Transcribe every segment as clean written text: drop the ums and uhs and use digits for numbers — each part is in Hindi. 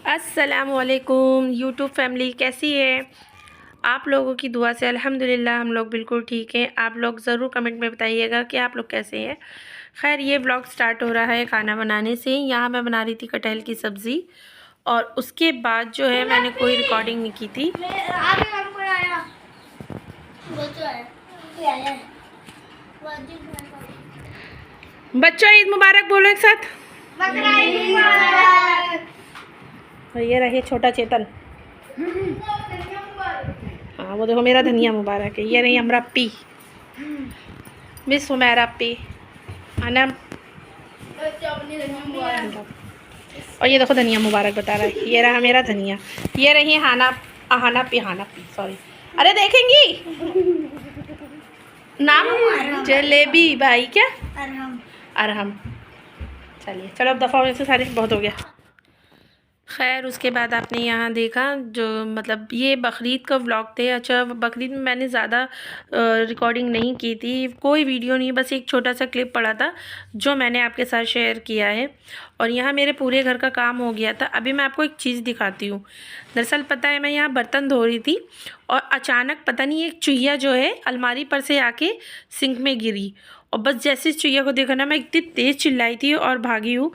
अस्सलामुअलैकुम यूट्यूब फैमिली, कैसी है? आप लोगों की दुआ से अल्हम्दुलिल्लाह हम लोग बिल्कुल ठीक हैं। आप लोग ज़रूर कमेंट में बताइएगा कि आप लोग कैसे हैं। खैर, ये ब्लॉग स्टार्ट हो रहा है खाना बनाने से। यहाँ मैं बना रही थी कटहल की सब्ज़ी और उसके बाद जो है मैंने कोई रिकॉर्डिंग नहीं की थी। बच्चों, ईद मुबारक बोलो एक साथ। ये रहे छोटा चेतन। हाँ, वो देखो मेरा धनिया मुबारक है। ये रही हमरा P, miss Humaira P, Anam. और ये देखो धनिया मुबारक बता रहा है। ये रहा मेरा धनिया। ये रही हाना पी सॉरी। अरे देखेंगी नाम जलेबी भाई क्या अरहम। चलिए चलो, अब दफ़ा होने से सारे बहुत हो गया। खैर, उसके बाद आपने यहाँ देखा जो मतलब ये बकरीद का व्लॉग थे। अच्छा, बकरीद में मैंने ज़्यादा रिकॉर्डिंग नहीं की थी, कोई वीडियो नहीं, बस एक छोटा सा क्लिप पड़ा था जो मैंने आपके साथ शेयर किया है। और यहाँ मेरे पूरे घर का काम हो गया था। अभी मैं आपको एक चीज़ दिखाती हूँ। दरअसल पता है, मैं यहाँ बर्तन धो रही थी और अचानक पता नहीं एक चुहिया जो है अलमारी पर से आके सिंक में गिरी। और बस जैसे इस चुहिया को देखा ना, मैं इतनी तेज़ चिल्लाई थी और भागी हूँ।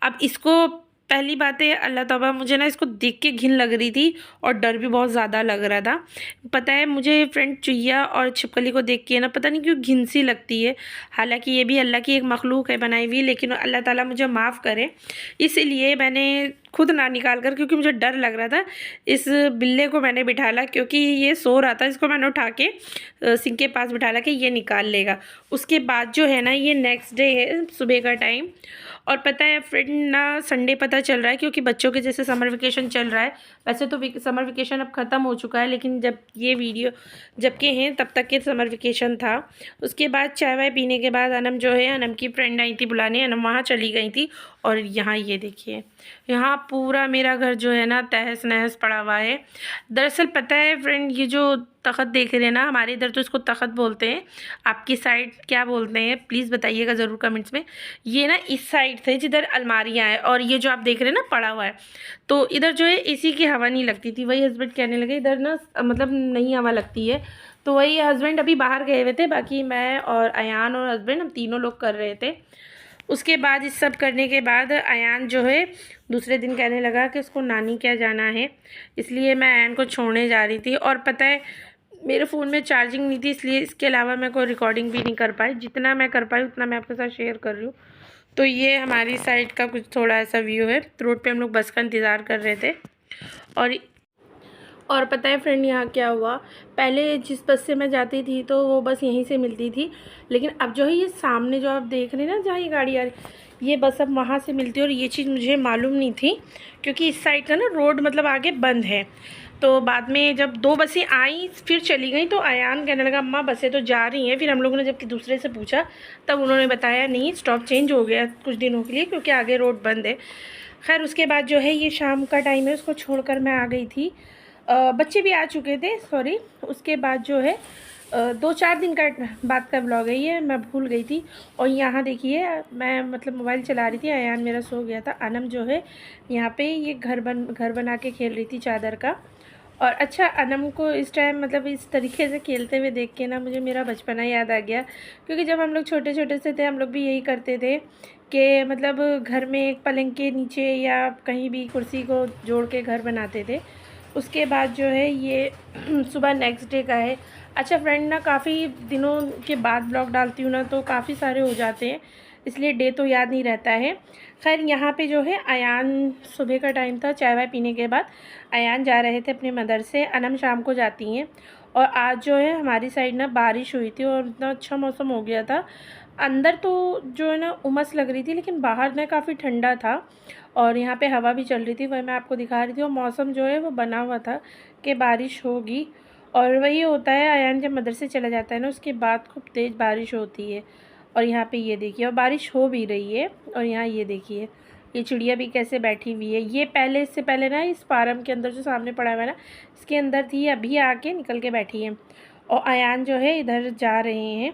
अब इसको पहली बात है, अल्लाह तौबा, मुझे ना इसको देख के घिन लग रही थी और डर भी बहुत ज़्यादा लग रहा था। पता है, मुझे फ्रेंड चुहिया और छिपकली को देख के ना पता नहीं क्यों घिन सी लगती है। हालांकि ये भी अल्लाह की एक मखलूक है बनाई हुई, लेकिन अल्लाह ताला मुझे माफ़ करे, इसलिए मैंने खुद ना निकाल कर, क्योंकि मुझे डर लग रहा था, इस बिल्ले को मैंने बिठाला, क्योंकि ये सो रहा था। इसको मैंने उठा के सिंक के पास बिठाला कि ये निकाल लेगा। उसके बाद जो है ना, ये नेक्स्ट डे है, सुबह का टाइम। और पता है फ्रेंड ना, संडे पता चल रहा है, क्योंकि बच्चों के जैसे समर वेकेशन चल रहा है। वैसे तो समर वेकेशन अब ख़त्म हो चुका है, लेकिन जब ये वीडियो जबकि हैं तब तक के समर वेकेशन था। उसके बाद चाय वाय पीने के बाद अनम जो है, अनम की फ्रेंड आई थी बुलाने, अनम वहाँ चली गई थी। और यहाँ ये देखिए, यहाँ पूरा मेरा घर जो है ना तहस नहस पड़ा हुआ है। दरअसल पता है फ्रेंड, ये जो तख़त देख रहे हैं ना, हमारे इधर तो इसको तख़त बोलते हैं, आपकी साइड क्या बोलते हैं प्लीज़ बताइएगा ज़रूर कमेंट्स में। ये ना इस साइड से जिधर अलमारियाँ हैं, और ये जो आप देख रहे हैं ना पड़ा हुआ है, तो इधर जो है एसी की हवा नहीं लगती थी। वही हस्बैंड कहने लगे इधर ना मतलब नहीं हवा लगती है। तो वही हस्बैंड अभी बाहर गए हुए थे, बाकी मैं और अयान और हस्बैंड हम तीनों लोग कर रहे थे। उसके बाद इस सब करने के बाद अयान जो है दूसरे दिन कहने लगा कि उसको नानी क्या जाना है, इसलिए मैं अयान को छोड़ने जा रही थी। और पता है, मेरे फ़ोन में चार्जिंग नहीं थी, इसलिए इसके अलावा मैं कोई रिकॉर्डिंग भी नहीं कर पाई। जितना मैं कर पाई उतना मैं आपके साथ शेयर कर रही हूँ। तो ये हमारी साइड का कुछ थोड़ा ऐसा व्यू है। रोड पे हम लोग बस का इंतज़ार कर रहे थे। और पता है फ्रेंड, यहाँ क्या हुआ, पहले जिस बस से मैं जाती थी तो वो बस यहीं से मिलती थी, लेकिन अब जो है ये सामने जो आप देख रहे हैं ना, जहाँ ये गाड़ी आ रही, ये बस अब वहाँ से मिलती है। और ये चीज़ मुझे मालूम नहीं थी, क्योंकि इस साइड का ना रोड मतलब आगे बंद है। तो बाद में जब दो बसें आई फिर चली गई, तो अयान कहने लगा अम्मा बसें तो जा रही हैं। फिर हम लोगों ने जबकि दूसरे से पूछा, तब उन्होंने बताया नहीं, स्टॉप चेंज हो गया कुछ दिनों के लिए, क्योंकि आगे रोड बंद है। खैर, उसके बाद जो है ये शाम का टाइम है, उसको छोड़कर मैं आ गई थी। बच्चे भी आ चुके थे, सॉरी। उसके बाद जो है 2-4 दिन का बाद का ब्लॉग है ये, मैं भूल गई थी। और यहाँ देखिए, मैं मतलब मोबाइल चला रही थी, अयान मेरा सो गया था। अनम जो है यहाँ पे ये घर बना के खेल रही थी चादर का। और अच्छा, अनम को इस टाइम मतलब इस तरीके से खेलते हुए देख के ना मुझे मेरा बचपना याद आ गया, क्योंकि जब हम लोग छोटे छोटे से थे हम लोग भी यही करते थे कि मतलब घर में एक पलंग के नीचे या कहीं भी कुर्सी को जोड़ के घर बनाते थे। उसके बाद जो है ये सुबह नेक्स्ट डे का है। अच्छा फ्रेंड ना, काफ़ी दिनों के बाद ब्लॉग डालती हूँ ना, तो काफ़ी सारे हो जाते हैं, इसलिए डे तो याद नहीं रहता है। खैर, यहाँ पे जो है अयान, सुबह का टाइम था, चाय वाय पीने के बाद अयान जा रहे थे अपने मदर से, अनम शाम को जाती हैं। और आज जो है हमारी साइड ना बारिश हुई थी और इतना अच्छा मौसम हो गया था। अंदर तो जो है ना उमस लग रही थी, लेकिन बाहर ना काफ़ी ठंडा था और यहाँ पे हवा भी चल रही थी, वही मैं आपको दिखा रही थी। और मौसम जो है वो बना हुआ था कि बारिश होगी। और वही होता है, अयान जब मदरसे चला जाता है ना, उसके बाद खूब तेज़ बारिश होती है। और यहाँ पे ये देखिए, और बारिश हो भी रही है। और यहाँ ये देखिए, ये चिड़िया भी कैसे बैठी हुई है। ये पहले, इससे पहले ना इस फार्म के अंदर जो सामने पड़ा हुआ है ना, इसके अंदर थी, अभी आके निकल के बैठी है। और अयान जो है इधर जा रहे हैं।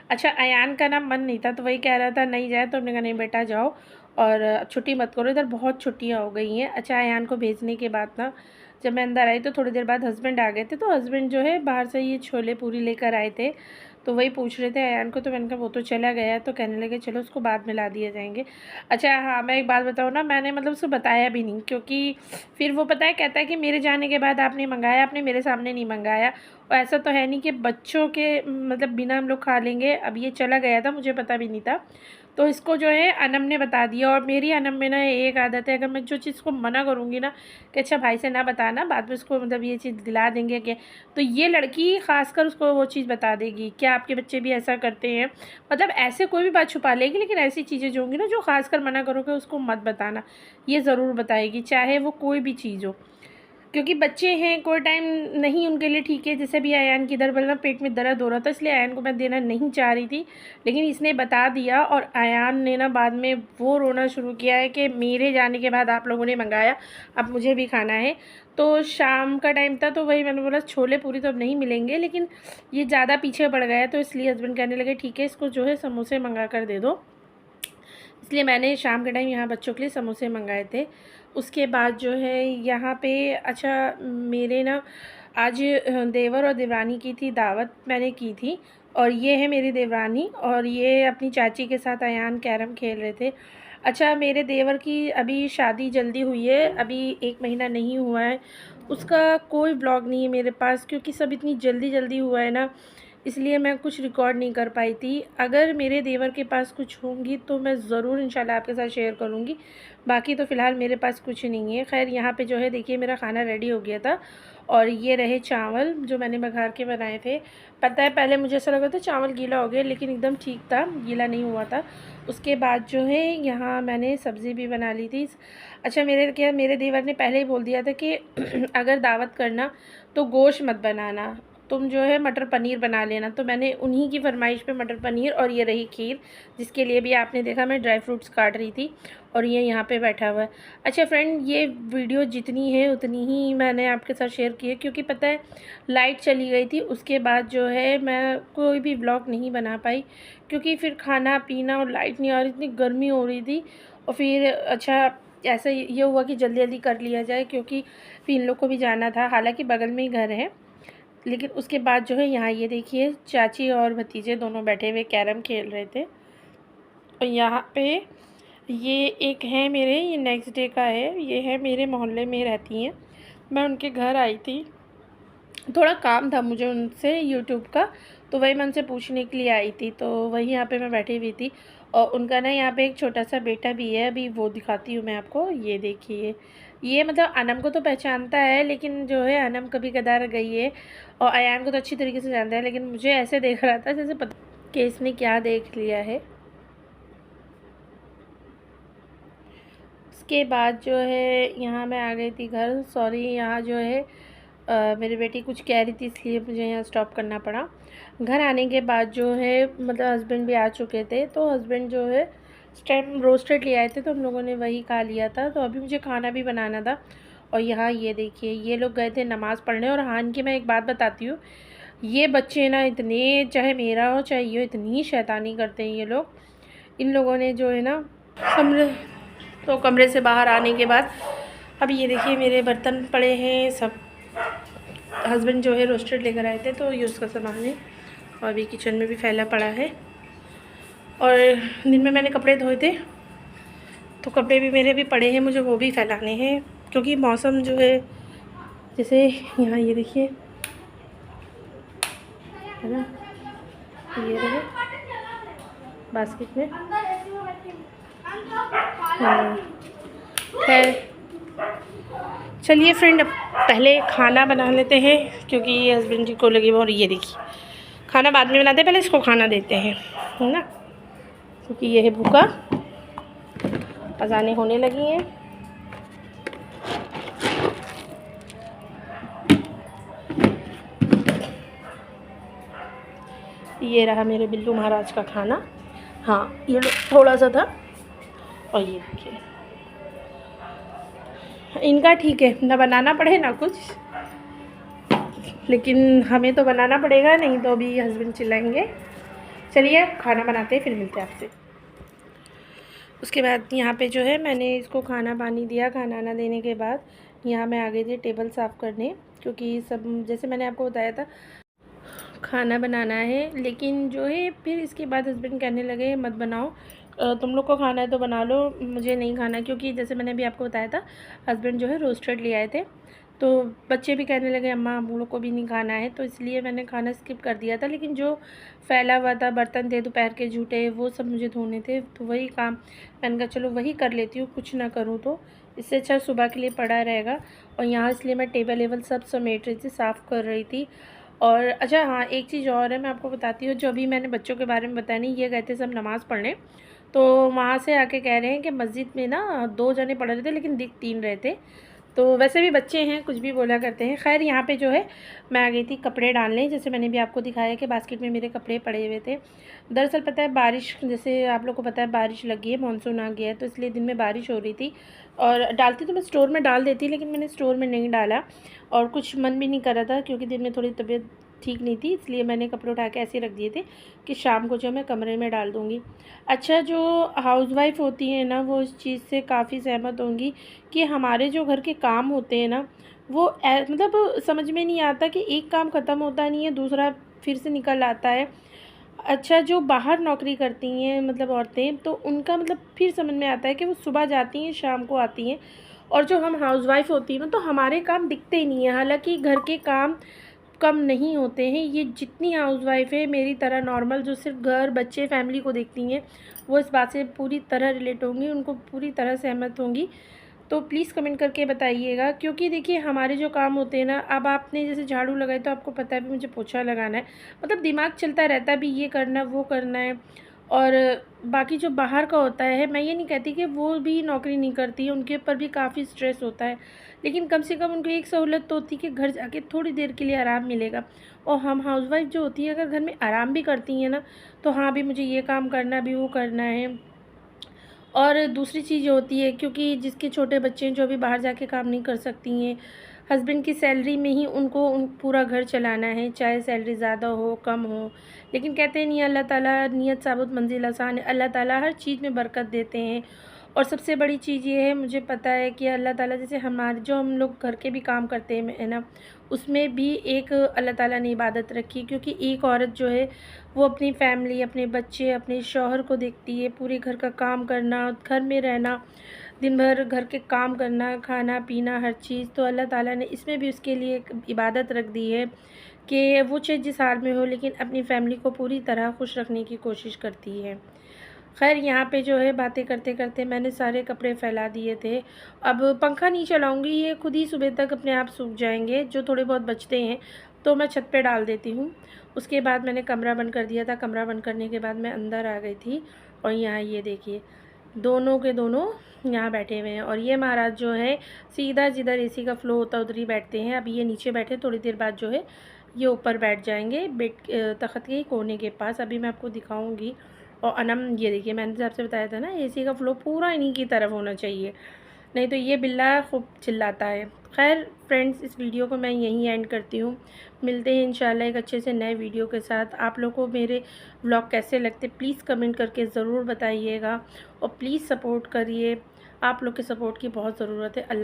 अच्छा, अयान का ना मन नहीं था, तो वही कह रहा था नहीं जाए, तो हमने कहा नहीं बेटा जाओ। और छुट्टी मत करो, इधर बहुत छुट्टियाँ हो गई हैं। अच्छा, अयान को भेजने के बाद ना जब मैं अंदर आई तो थोड़ी देर बाद हस्बैंड आ गए थे, तो हस्बैंड जो है बाहर से ये छोले पूरी लेकर आए थे, तो वही पूछ रहे थे अयान को, तो मैंने कहा वो तो चला गया, तो कहने लगे चलो उसको बाद में ला दिए जाएंगे। अच्छा हाँ, मैं एक बात बताऊँ ना, मैंने मतलब उसको बताया भी नहीं, क्योंकि फिर वो पता है कहता है कि मेरे जाने के बाद आपने मंगाया, आपने मेरे सामने नहीं मंगाया। और ऐसा तो है नहीं कि बच्चों के मतलब बिना हम लोग खा लेंगे। अब ये चला गया था, मुझे पता भी नहीं था, तो इसको जो है अनम ने बता दिया। और मेरी अनम में ना एक आदत है, अगर मैं जो चीज़ को मना करूँगी ना कि अच्छा भाई से ना बताना, बाद में उसको मतलब ये चीज़ दिला देंगे क्या, तो ये लड़की खासकर उसको वो चीज़ बता देगी। क्या आपके बच्चे भी ऐसा करते हैं? मतलब ऐसे कोई भी बात छुपा लेगी, लेकिन ऐसी चीज़ें जो होंगी ना जो खासकर मना करोगे उसको मत बताना, ये ज़रूर बताएगी, चाहे वो कोई भी चीज़ हो। क्योंकि बच्चे हैं, कोई टाइम नहीं उनके लिए ठीक है। जैसे भी अयान की इधर मतलब पेट में दर्द हो रहा था, इसलिए अयान को मैं देना नहीं चाह रही थी, लेकिन इसने बता दिया। और अयान ने ना बाद में वो रोना शुरू किया है कि मेरे जाने के बाद आप लोगों ने मंगाया, अब मुझे भी खाना है। तो शाम का टाइम था, तो वही मैंने बोला छोले पूरी तो अब नहीं मिलेंगे, लेकिन ये ज़्यादा पीछे पड़ गया, तो इसलिए हस्बैंड कहने लगे ठीक है, इसको जो है समोसे मंगा कर दे दो। इसलिए मैंने शाम के टाइम यहाँ बच्चों के लिए समोसे मंगाए थे। उसके बाद जो है यहाँ पे अच्छा मेरे ना आज देवर और देवरानी की थी दावत, मैंने की थी। और ये है मेरी देवरानी, और ये अपनी चाची के साथ अयान कैरम खेल रहे थे। अच्छा, मेरे देवर की अभी शादी जल्दी हुई है, अभी 1 महीना नहीं हुआ है। उसका कोई ब्लॉग नहीं है मेरे पास, क्योंकि सब इतनी जल्दी जल्दी हुआ है ना, इसलिए मैं कुछ रिकॉर्ड नहीं कर पाई थी। अगर मेरे देवर के पास कुछ होंगी तो मैं ज़रूर इंशाल्लाह आपके साथ शेयर करूँगी। बाकी तो फ़िलहाल मेरे पास कुछ नहीं है। खैर यहाँ पे जो है देखिए मेरा खाना रेडी हो गया था, और ये रहे चावल जो मैंने बघार के बनाए थे। पता है पहले मुझे ऐसा लगा था चावल गीला हो गया, लेकिन एकदम ठीक था, गीला नहीं हुआ था। उसके बाद जो है यहाँ मैंने सब्ज़ी भी बना ली थी। अच्छा, मेरे देवर ने पहले ही बोल दिया था कि अगर दावत करना तो गोश्त मत बनाना, तुम जो है मटर पनीर बना लेना। तो मैंने उन्हीं की फरमाइश पे मटर पनीर, और ये रही खीर, जिसके लिए भी आपने देखा मैं ड्राई फ्रूट्स काट रही थी, और ये यहाँ पे बैठा हुआ है। अच्छा फ्रेंड, ये वीडियो जितनी है उतनी ही मैंने आपके साथ शेयर की है, क्योंकि पता है लाइट चली गई थी, उसके बाद जो है मैं कोई भी व्लॉग नहीं बना पाई, क्योंकि फिर खाना पीना और लाइट नहीं आ रही, इतनी गर्मी हो रही थी। और फिर अच्छा ऐसा ये हुआ कि जल्दी जल्दी कर लिया जाए, क्योंकि फिर इन लोग को भी जाना था, हालांकि बगल में ही घर है। लेकिन उसके बाद जो है यहाँ ये देखिए चाची और भतीजे दोनों बैठे हुए कैरम खेल रहे थे। और यहाँ पे ये एक है मेरे, ये नेक्स्ट डे का है, ये है मेरे मोहल्ले में रहती हैं। मैं उनके घर आई थी, थोड़ा काम था मुझे उनसे यूट्यूब का, तो वही मैं उनसे पूछने के लिए आई थी। तो वही यहाँ पे मैं बैठी हुई थी, और उनका ना यहाँ पे एक छोटा सा बेटा भी है, अभी वो दिखाती हूँ मैं आपको। ये देखिए, ये मतलब अनम को तो पहचानता है, लेकिन जो है अनम कभी कदार गई है, और अयान को तो अच्छी तरीके से जानता है, लेकिन मुझे ऐसे देख रहा था जैसे पता कि इसने क्या देख लिया है। उसके बाद जो है यहाँ मैं आ गई थी घर, सॉरी यहाँ जो है मेरी बेटी कुछ कह रही थी, इसलिए मुझे यहाँ स्टॉप करना पड़ा। घर आने के बाद जो है मतलब हस्बैंड भी आ चुके थे, तो हस्बैंड जो है इस टाइम रोस्टेड ले आए थे, तो हम लोगों ने वही खा लिया था। तो अभी मुझे खाना भी बनाना था। और यहाँ ये देखिए ये लोग गए थे नमाज़ पढ़ने। और हाँ, की मैं एक बात बताती हूँ, ये बच्चे ना इतने, चाहे मेरा हो चाहे ये, इतनी शैतानी करते हैं ये लोग। इन लोगों ने जो है ना कमरे से बाहर आने के बाद अब ये देखिए मेरे बर्तन पड़े हैं सब। हस्बैंड जो है रोस्टेड लेकर आए थे, तो ये उसका सामान है, और अभी किचन में भी फैला पड़ा है। और दिन में मैंने कपड़े धोए थे, तो कपड़े भी मेरे भी पड़े हैं, मुझे वो भी फैलाने हैं, क्योंकि मौसम जो है जैसे यहाँ ये देखिए है ना, ये रहे बास्केट में। हाँ खैर चलिए फ्रेंड, अब पहले खाना बना लेते हैं, क्योंकि ये हस्बैंड जी को लगी। और ये देखिए खाना बाद में बनाते हैं, पहले इसको खाना देते हैं, है ना, क्योंकि ये है भूखा। अज़ानें होने लगी हैं। ये रहा मेरे बिल्लू महाराज का खाना। हाँ, ये थोड़ा सा था। और ये देखिए इनका ठीक है, ना बनाना पड़े ना कुछ, लेकिन हमें तो बनाना पड़ेगा, नहीं तो अभी हस्बैंड चिल्लाएंगे। चलिए खाना बनाते हैं, फिर मिलते हैं आपसे। उसके बाद यहाँ पे जो है मैंने इसको खाना पानी दिया। खाना आना देने के बाद यहाँ मैं आ गई थी टेबल साफ़ करने, क्योंकि सब जैसे मैंने आपको बताया था खाना बनाना है। लेकिन जो है फिर इसके बाद हस्बैंड कहने लगे मत बनाओ, तुम लोग को खाना है तो बना लो, मुझे नहीं खाना। क्योंकि जैसे मैंने अभी आपको बताया था हस्बैंड जो है रोस्टेड ले आए थे, तो बच्चे भी कहने लगे अम्मा हम लोग को भी नहीं खाना है, तो इसलिए मैंने खाना स्किप कर दिया था। लेकिन जो फैला हुआ था बर्तन थे दोपहर के झूठे, वो सब मुझे धोने थे, तो वही काम मैंने कहा चलो वही कर लेती हूँ, कुछ ना करूँ तो इससे अच्छा सुबह के लिए पड़ा रहेगा। और यहाँ इसलिए मैं टेबल वेबल सब समेट रही थी, साफ़ कर रही थी। और अच्छा हाँ, एक चीज़ और है मैं आपको बताती हूँ, जो अभी मैंने बच्चों के बारे में बताया नहीं, ये गए थे सब नमाज़ पढ़ने, तो वहाँ से आके कह रहे हैं कि मस्जिद में ना 2 जने पढ़ रहे थे लेकिन दिख 3 रहे थे। तो वैसे भी बच्चे हैं, कुछ भी बोला करते हैं। खैर यहाँ पे जो है मैं आ गई थी कपड़े डालने, जैसे मैंने भी आपको दिखाया कि बास्केट में मेरे कपड़े पड़े हुए थे। दरअसल पता है बारिश, जैसे आप लोग को पता है बारिश लगी है, मानसून आ गया है, तो इसलिए दिन में बारिश हो रही थी। और डालती तो मैं स्टोर में डाल देती, लेकिन मैंने स्टोर में नहीं डाला और कुछ मन भी नहीं कर रहा था, क्योंकि दिन में थोड़ी तबीयत ठीक नहीं थी, इसलिए मैंने कपड़े उठा के ऐसे रख दिए थे कि शाम को जो मैं कमरे में डाल दूँगी। अच्छा, जो हाउसवाइफ़ होती हैं ना, वो इस चीज़ से काफ़ी सहमत होंगी कि हमारे जो घर के काम होते हैं ना, वो मतलब समझ में नहीं आता कि एक काम ख़त्म होता नहीं है, दूसरा फिर से निकल आता है। अच्छा, जो बाहर नौकरी करती हैं मतलब औरतें, तो उनका मतलब फिर समझ में आता है कि वो सुबह जाती हैं शाम को आती हैं, और जो हम हाउसवाइफ़ होती हैं ना, तो हमारे काम दिखते ही नहीं हैं। हालाँकि घर के काम कम नहीं होते हैं, ये जितनी हाउसवाइफ है मेरी तरह नॉर्मल, जो सिर्फ घर बच्चे फैमिली को देखती हैं, वो इस बात से पूरी तरह रिलेट होंगी, उनको पूरी तरह सहमत होंगी। तो प्लीज़ कमेंट करके बताइएगा, क्योंकि देखिए हमारे जो काम होते हैं ना, अब आपने जैसे झाड़ू लगाई तो आपको पता है भी मुझे पोछा लगाना है, मतलब दिमाग चलता रहता है भी ये करना वो करना है। और बाकी जो बाहर का होता है, मैं ये नहीं कहती कि वो भी नौकरी नहीं करती है, उनके ऊपर भी काफ़ी स्ट्रेस होता है, लेकिन कम से कम उनको एक सहूलत तो होती है कि घर जाके थोड़ी देर के लिए आराम मिलेगा। और हम हाउसवाइफ जो होती है अगर घर में आराम भी करती हैं ना, तो हाँ भी मुझे ये काम करना भी वो करना है। और दूसरी चीज़ होती है, क्योंकि जिसके छोटे बच्चे हैं जो अभी बाहर जाके काम नहीं कर सकती हैं, हस्बैंड की सैलरी में ही उनको पूरा घर चलाना है, चाहे सैलरी ज़्यादा हो कम हो। लेकिन कहते हैं नहीं, अल्लाह ताला नियत साबुत मंजिल आसान है, अल्लाह ताला हर चीज़ में बरकत देते हैं। और सबसे बड़ी चीज़ ये है, मुझे पता है कि अल्लाह ताला जैसे हमारे जो हम लोग घर के भी काम करते हैं है ना, उसमें भी एक अल्लाह ताला ने इबादत रखी है, क्योंकि एक औरत जो है वो अपनी फैमिली, अपने बच्चे, अपने शौहर को देखती है, पूरे घर का काम करना, घर में रहना, दिन भर घर के काम करना, खाना पीना हर चीज़। तो अल्लाह ताला ने इसमें भी उसके लिए एक इबादत रख दी है कि वो चाहे जिस हाल में हो, लेकिन अपनी फैमिली को पूरी तरह खुश रखने की कोशिश करती है। खैर यहाँ पे जो है बातें करते करते मैंने सारे कपड़े फैला दिए थे। अब पंखा नहीं चलाऊँगी, ये खुद ही सुबह तक अपने आप सूख जाएंगे, जो थोड़े बहुत बचते हैं तो मैं छत पे डाल देती हूँ। उसके बाद मैंने कमरा बंद कर दिया था। कमरा बंद करने के बाद मैं अंदर आ गई थी, और यहाँ ये देखिए दोनों के दोनों यहाँ बैठे हुए हैं। और ये महाराज जो है सीधा जिधर एसी का फ्लो होता है उधर ही बैठते हैं। अभी ये नीचे बैठे, थोड़ी देर बाद जो है ये ऊपर बैठ जाएंगे बेड तख्त के कोने के पास। अभी मैं आपको दिखाऊंगी। और अनम ये देखिए, मैंने आपसे बताया था ना एसी का फ्लो पूरा इन्हीं की तरफ होना चाहिए, नहीं तो ये बिल्ला खूब चिल्लाता है। खैर फ्रेंड्स, इस वीडियो को मैं यहीं एंड करती हूँ। मिलते हैं इंशाल्लाह एक अच्छे से नए वीडियो के साथ। आप लोगों को मेरे व्लॉग कैसे लगते प्लीज़ कमेंट करके ज़रूर बताइएगा, और प्लीज़ सपोर्ट करिए, आप लोग के सपोर्ट की बहुत ज़रूरत है। अल्लाह।